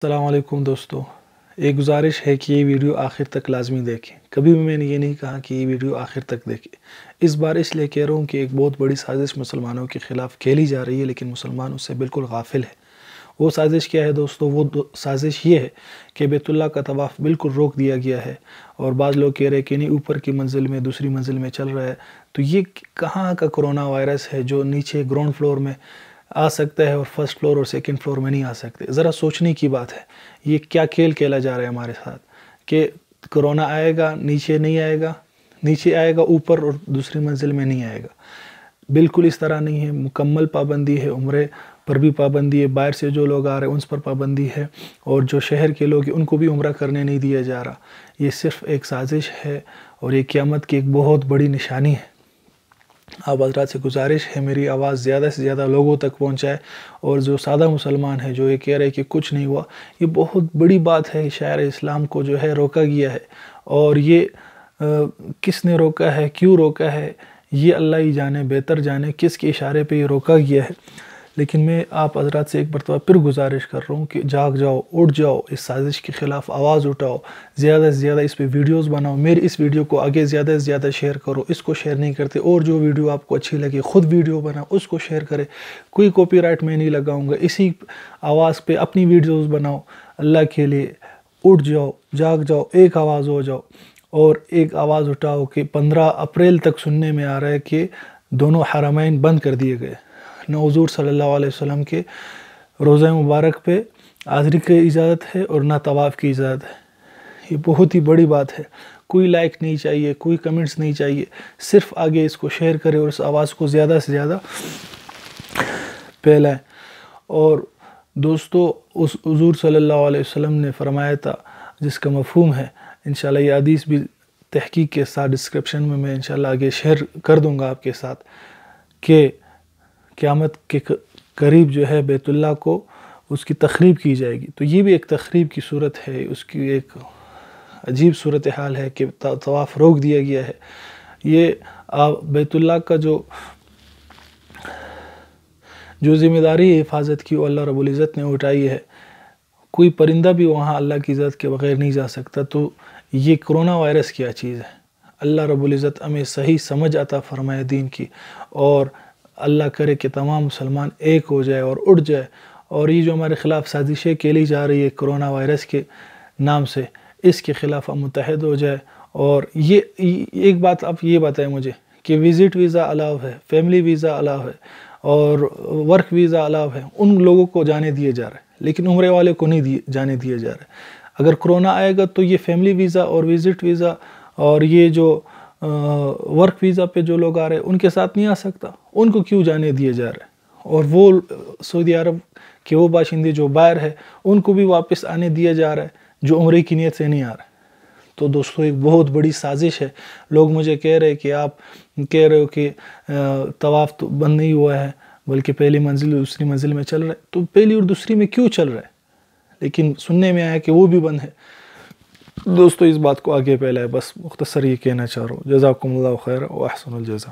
السلام علیکم دوستو، ایک گزارش ہے کہ یہ ویڈیو آخر تک لازمی دیکھیں۔ کبھی بھی میں نے یہ نہیں کہا کہ یہ ویڈیو آخر تک دیکھیں۔ اس بار اس لیے کہہ رہا ہوں کہ ایک بہت بڑی سازش مسلمانوں کے خلاف کھیلی جا رہی ہے، لیکن مسلمان اس سے بالکل غافل ہے۔ وہ سازش کیا ہے دوستو؟ وہ سازش یہ ہے کہ بیت اللہ کا طواف بالکل روک دیا گیا ہے، اور بعض لوگ کہہ رہے ہیں کہ نہیں، اوپر کی منزل میں دوسری منزل میں چل رہا ہے۔ تو یہ کہاں کا کرونا وائرس ہے جو نیچے گراؤنڈ فلور میں آ سکتا ہے اور فرسٹ فلور اور سیکنڈ فلور میں نہیں آ سکتے؟ ذرا سوچنے کی بات ہے۔ یہ کیا کھیل کھیلا جا رہا ہے ہمارے ساتھ کہ کرونا آئے گا نیچے نہیں آئے گا، نیچے آئے گا اوپر اور دوسری منزل میں نہیں آئے گا۔ بالکل اس طرح نہیں ہے، مکمل پابندی ہے۔ عمرے پر بھی پابندی ہے، باہر سے جو لوگ آ رہے ہیں ان پر پابندی ہے، اور جو شہر کے لوگ ہیں ان کو بھی عمرہ کرنے نہیں دیا جا رہا۔ یہ صرف ایک سازش ہے اور یہ قیامت کی ایک بہت بڑی نشانی ہے۔ آپ حضرات سے گزارش ہے میری آواز زیادہ سے زیادہ لوگوں تک پہنچائے، اور جو سادہ مسلمان ہیں جو یہ کہہ رہے کہ کچھ نہیں ہوا، یہ بہت بڑی بات ہے۔ شاعر اسلام کو جو ہے روکا گیا ہے، اور یہ کس نے روکا ہے، کیوں روکا ہے، یہ اللہ ہی جانے، بہتر جانے کس کے اشارے پہ یہ روکا گیا ہے۔ لیکن میں آپ حضرات سے ایک مرتبہ پھر گزارش کر رہا ہوں کہ جاگ جاؤ، اٹھ جاؤ، اس سازش کے خلاف آواز اٹھاؤ، زیادہ سے زیادہ اس پہ ویڈیوز بناؤ، میری اس ویڈیو کو آگے زیادہ سے زیادہ شیئر کرو۔ اس کو شیئر نہیں کرتے اور جو ویڈیو آپ کو اچھی لگے خود ویڈیو بناؤ، اس کو شیئر کرے۔ کوئی کاپی رائٹ میں نہیں لگاؤں گا، اسی آواز پہ اپنی ویڈیوز بناؤ۔ اللہ کے لیے اٹھ جاؤ، جاگ جاؤ، ایک آواز ہو جاؤ، اور ایک آواز اٹھاؤ کہ 15 اپریل تک سننے میں آ رہا ہے کہ دونوں حرمین بند کر دیے گئے۔ نہ حضور صلی اللہ علیہ وسلم کے روضہ مبارک پہ حاضری کی اجازت ہے اور نہ طواف کی اجازت ہے۔ یہ بہت ہی بڑی بات ہے۔ کوئی لائک نہیں چاہیے، کوئی کمنٹس نہیں چاہیے، صرف آگے اس کو شیئر کرے اور اس آواز کو زیادہ سے زیادہ پھیلائیں۔ اور دوستو، اس حضور صلی اللہ علیہ وسلم نے فرمایا تھا جس کا مفہوم ہے، انشاءاللہ یہ حدیث بھی تحقیق کے ساتھ ڈسکرپشن میں انشاءاللہ آگے شیئر کر دوں گا آپ کے ساتھ، کہ قیامت کے قریب جو ہے بیت اللہ کو اس کی تخریب کی جائے گی۔ تو یہ بھی ایک تخریب کی صورت ہے، اس کی ایک عجیب صورتحال ہے کہ طواف روک دیا گیا ہے۔ یہ بیت اللہ کا جو ذمہ داری ہے حفاظت کی، وہ اللہ رب العزت نے اٹھائی ہے۔ کوئی پرندہ بھی وہاں اللہ کی اجازت کے بغیر نہیں جا سکتا۔ تو یہ کرونا وائرس کیا چیز ہے؟ اللہ رب العزت ہمیں صحیح سمجھ عطا فرمائے دین کی، اور اللہ کرے کہ تمام مسلمان ایک ہو جائے اور اٹھ جائے، اور یہ جو ہمارے خلاف سازشیں کھیلی جا رہی ہے کرونا وائرس کے نام سے، اس کے خلاف ہم متحد ہو جائے۔ اور یہ ایک بات آپ یہ بتائیں مجھے کہ وزٹ ویزا الاؤ ہے، فیملی ویزا الاؤ ہے، اور ورک ویزا الاؤ ہے، ان لوگوں کو جانے دیے جا رہے ہیں، لیکن عمرے والے کو نہیں جانے دیے جا رہے۔ اگر کرونا آئے گا تو یہ فیملی ویزا اور وزٹ ویزا اور یہ جو ورک ویزا پہ جو لوگ آ رہے ہیں ان کے ساتھ نہیں آ سکتا، ان کو کیوں جانے دیے جا رہے ہیں؟ اور وہ سعودی عرب کے وہ باشندے جو باہر ہے ان کو بھی واپس آنے دیا جا رہا ہے جو عمرے کی نیت سے نہیں آ رہے۔ تو دوستو، ایک بہت بڑی سازش ہے۔ لوگ مجھے کہہ رہے کہ آپ کہہ رہے ہو کہ طواف تو بند نہیں ہوا ہے، بلکہ پہلی منزل اور دوسری منزل میں چل رہا ہے۔ تو پہلی اور دوسری میں کیوں چل رہا ہے؟ لیکن سننے میں آیا کہ وہ بھی بند ہے۔ دوستو، اس بات کو آگے پھیلائے، بس مختصر یہ کہنا چاہ رہا ہوں۔ جزاکم اللہ خیر و احسن الجزا۔